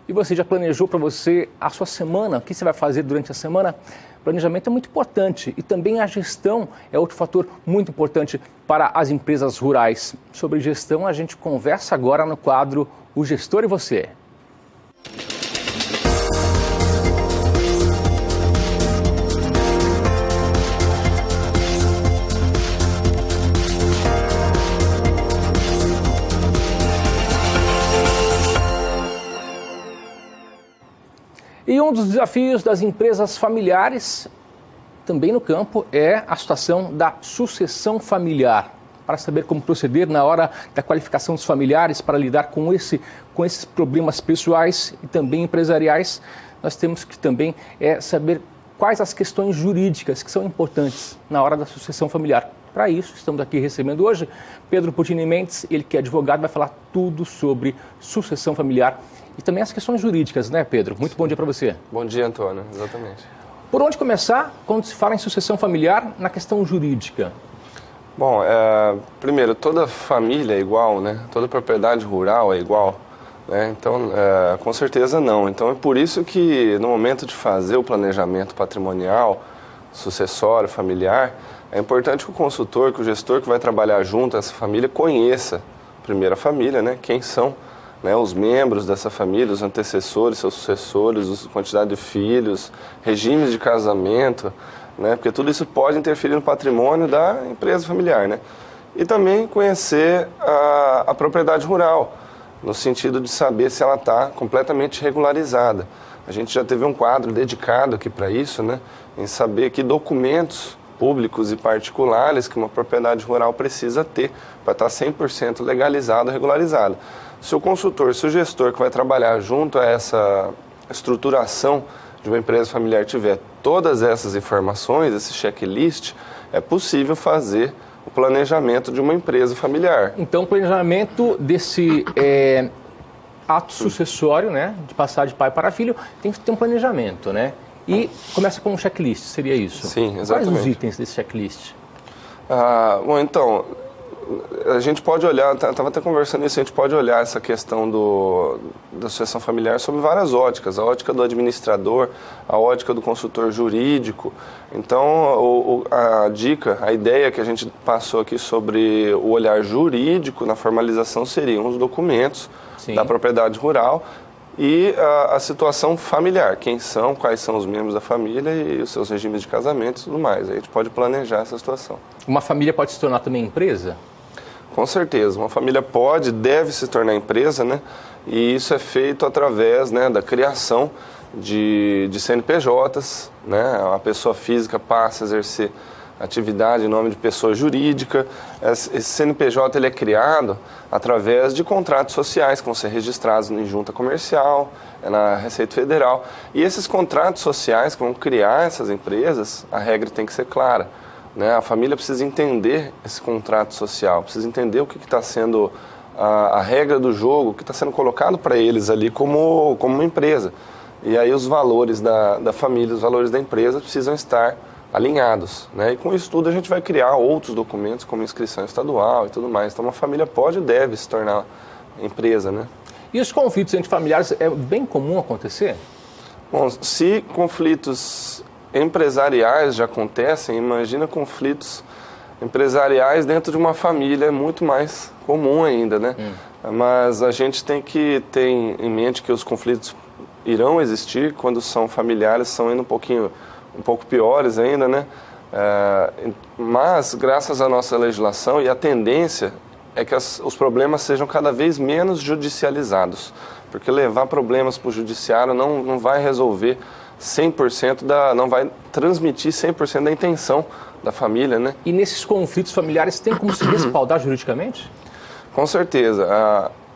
E você já planejou para você a sua semana? O que você vai fazer durante a semana? Planejamento é muito importante e também a gestão é outro fator muito importante para as empresas rurais. Sobre gestão, a gente conversa agora no quadro O Gestor e Você. E um dos desafios das empresas familiares, também no campo, é a situação da sucessão familiar. Para saber como proceder na hora da qualificação dos familiares, para lidar com esses problemas pessoais e também empresariais, nós temos que também saber quais as questões jurídicas que são importantes na hora da sucessão familiar. Para isso, estamos aqui recebendo hoje Pedro Putini Mendes, ele que é advogado, vai falar tudo sobre sucessão familiar e também as questões jurídicas, né, Pedro? Muito bom dia para você. Bom dia, Antônio. Exatamente. Por onde começar quando se fala em sucessão familiar na questão jurídica? Bom, primeiro, toda família é igual, né? Toda propriedade rural é igual, né? Então, com certeza não. Então, é por isso que no momento de fazer o planejamento patrimonial, sucessório, familiar, é importante que o consultor, que o gestor que vai trabalhar junto a essa família conheça primeiro a família, né? Quem são, né, os membros dessa família, os antecessores, seus sucessores, a quantidade de filhos, regimes de casamento, né, porque tudo isso pode interferir no patrimônio da empresa familiar, né? E também conhecer a propriedade rural, no sentido de saber se ela está completamente regularizada. A gente já teve um quadro dedicado aqui para isso, né, em saber que documentos públicos e particulares que uma propriedade rural precisa ter para estar 100% legalizada, regularizada. Se o consultor, se o gestor que vai trabalhar junto a essa estruturação de uma empresa familiar tiver todas essas informações, esse checklist, é possível fazer o planejamento de uma empresa familiar. Então, o planejamento desse ato sucessório, né, de passar de pai para filho, tem que ter um planejamento, né? E começa com um checklist, seria isso? Sim, exatamente. Quais os itens desse checklist? Bom, então, a gente pode olhar, estava até conversando isso, a gente pode olhar essa questão da sucessão familiar sob várias óticas, a ótica do administrador, a ótica do consultor jurídico. Então, a dica, a ideia que a gente passou aqui sobre o olhar jurídico na formalização seriam os documentos da propriedade rural e a situação familiar, quem são, quais são os membros da família e os seus regimes de casamento e tudo mais. Aí a gente pode planejar essa situação. Uma família pode se tornar também empresa? Com certeza, uma família deve se tornar empresa, né? E isso é feito através, né, da criação de CNPJs, né? A pessoa física passa a exercer atividade em nome de pessoa jurídica. Esse CNPJ ele é criado através de contratos sociais que vão ser registrados em junta comercial, na Receita Federal. E esses contratos sociais que vão criar essas empresas, a regra tem que ser clara, né? A família precisa entender esse contrato social, precisa entender o que está sendo a regra do jogo, o que está sendo colocado para eles ali como uma empresa. E aí os valores da família, os valores da empresa precisam estar alinhados, né? E com isso tudo a gente vai criar outros documentos, como inscrição estadual e tudo mais. Então uma família pode e deve se tornar empresa, né? E os conflitos entre familiares é bem comum acontecer? Bom, se conflitos empresariais já acontecem, imagina conflitos empresariais dentro de uma família, é muito mais comum ainda, né? Mas a gente tem que ter em mente que os conflitos irão existir quando são familiares, são ainda um pouco piores ainda, né? Mas, graças à nossa legislação e a tendência é que os problemas sejam cada vez menos judicializados, porque levar problemas para o judiciário não vai resolver 100% não vai transmitir 100% da intenção da família, né? E nesses conflitos familiares tem como se respaldar juridicamente? Com certeza.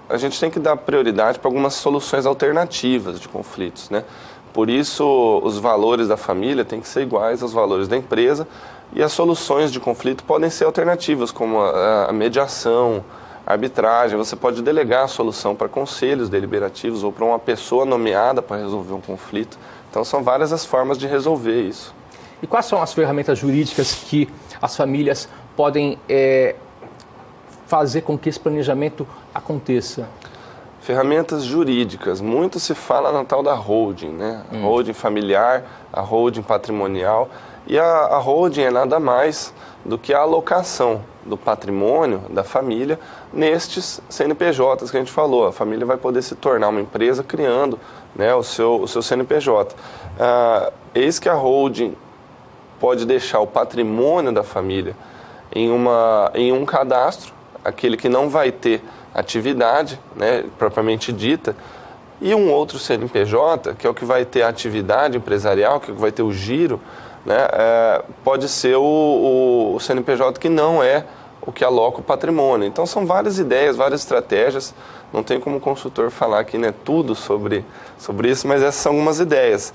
A gente tem que dar prioridade para algumas soluções alternativas de conflitos, né? Por isso, os valores da família têm que ser iguais aos valores da empresa e as soluções de conflito podem ser alternativas, como a mediação, a arbitragem. Você pode delegar a solução para conselhos deliberativos ou para uma pessoa nomeada para resolver um conflito. Então, são várias as formas de resolver isso. E quais são as ferramentas jurídicas que as famílias podem fazer com que esse planejamento aconteça? Ferramentas jurídicas. Muito se fala na tal da holding, né? A holding familiar, a holding patrimonial. E a holding é nada mais do que a alocação do patrimônio da família nestes CNPJs que a gente falou. A família vai poder se tornar uma empresa criando, né, o seu CNPJ. Eis que a holding pode deixar o patrimônio da família em um cadastro, aquele que não vai ter atividade, né, propriamente dita, e um outro CNPJ, que é o que vai ter a atividade empresarial, que vai ter o giro, né, pode ser o CNPJ que não é o que aloca o patrimônio. Então são várias ideias, várias estratégias, não tem como consultor falar aqui, né, tudo sobre isso, mas essas são algumas ideias.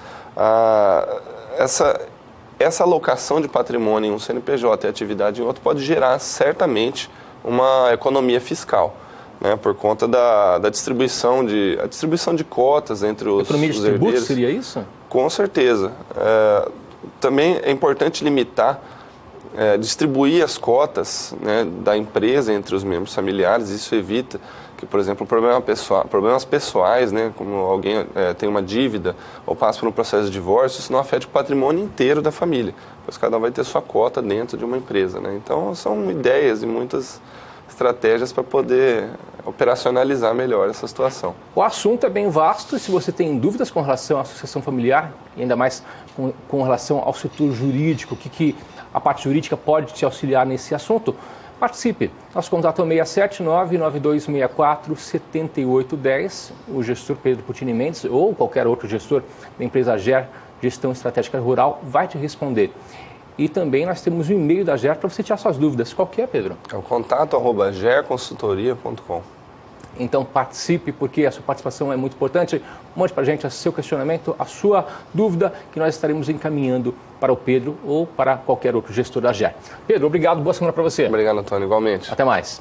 Essa alocação de patrimônio em um CNPJ e atividade em outro pode gerar certamente uma economia fiscal, né, por conta da distribuição de cotas entre os economia de tributos, herdeiros. seria isso? Com certeza. Também é importante limitar, distribuir as cotas, né, da empresa entre os membros familiares. Isso evita que, por exemplo, problemas pessoais, né, como alguém tem uma dívida ou passa por um processo de divórcio, isso não afete o patrimônio inteiro da família, pois cada um vai ter sua cota dentro de uma empresa, né? Então, são ideias e muitas estratégias para poder operacionalizar melhor essa situação. O assunto é bem vasto e se você tem dúvidas com relação à sucessão familiar, e ainda mais com relação ao setor jurídico, o que a parte jurídica pode te auxiliar nesse assunto, participe. Nosso contato é o 679-9264-7810. O gestor Pedro Putini Mendes ou qualquer outro gestor da empresa GER, Gestão Estratégica Rural, vai te responder. E também nós temos o e-mail da GER para você tirar suas dúvidas. Qual que é, Pedro? É o contato@gerconsultoria.com. Então participe, porque a sua participação é muito importante. Mande para a gente o seu questionamento, a sua dúvida, que nós estaremos encaminhando para o Pedro ou para qualquer outro gestor da GER. Pedro, obrigado, boa semana para você. Obrigado, Antônio, igualmente. Até mais.